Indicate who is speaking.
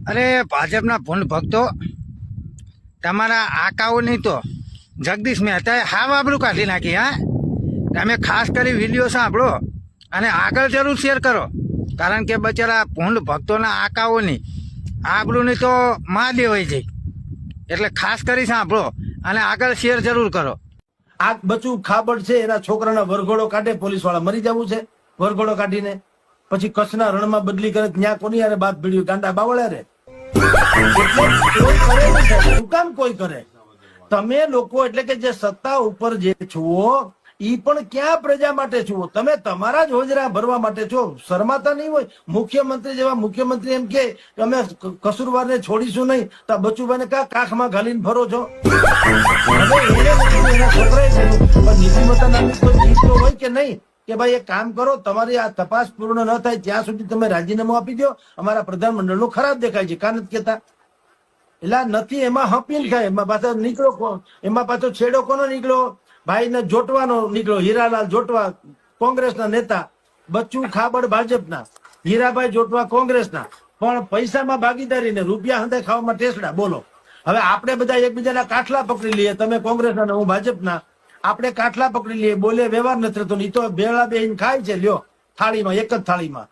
Speaker 1: અરે ભાજપના ભૂંડ ભક્તો, તમારા આકાઓની તો જગદીશ મહેતાએ હાવ આબરૂ કાઢી નાખી. હા, તમે ખાસ કરી વિડીયો સાંભળો અને આગળ જરૂર શેર કરો, કારણ કે બચારા ભૂંડ ભક્તોના આકાઓની આબરૂની તો માં દેવાઈ જાય. એટલે ખાસ કરી સાંભળો અને આગળ શેર જરૂર કરો.
Speaker 2: આ બચું ખાબડ છે, એના છોકરાના વરઘોડો કાઢે, પોલીસ વાળા મરી જવું છે વરઘોડો કાઢીને, પછી કચ્છના રણમાં બદલી કરે, ત્યાં કોની યારે બાપ ભીડ્યું ગાંડા બાવળ્યા રે. કોઈ કરે નહીં, શું કામ કોઈ કરે? તમે લોકો એટલે કે જે સત્તા ઉપર જે છો ઈ પણ ક્યાં પ્રજા માટે છો? તમે તમારા જ હોજરા ભરવા માટે છો. શરમાતા નહીં હોય? મુખ્યમંત્રી જેવા મુખ્યમંત્રી એમ કે અમે કસૂરવારને છોડીશું નહીં, તો બચુભાઈને કા કાખમાં ઘાલીને ફરો છો? નીતિમત્તા નામની કોઈ ચીજ તો હોય કે નહીં કે ભાઈ એક કામ કરો, તમારી આ તપાસ પૂર્ણ ન થાય ત્યાં સુધી તમે રાજીનામું આપી દો, અમારા પ્રધાનમંડળનું ખરાબ દેખાય છે, કા નથી કેતા? એટલે નથી, એમાં હપીલ થાય, એમાં પાછો નીકળો, એમાં પાછો છેડો કોનો નીકળો? ભાઈને જોટવાનો નીકળ્યો, હીરાલાલ જોટવા કોંગ્રેસના નેતા, બચ્ચુ ખાબડ ભાજપના, હીરાભાઈ જોટવા કોંગ્રેસના, પણ પૈસામાં ભાગીદારી ને રૂપિયા હંધે ખાવામાં ટેસડા. બોલો, હવે આપણે બધા એકબીજાના કાઠલા પકડી લઈએ, તમે કોંગ્રેસના ને હું ભાજપના, આપણે કાઠલા પકડી લઈએ, બોલે વ્યવહાર નથી થતો, નહીં તો ભેળા બેહીને ખાય છે, લ્યો થાળીમાં, એક જ થાળીમાં.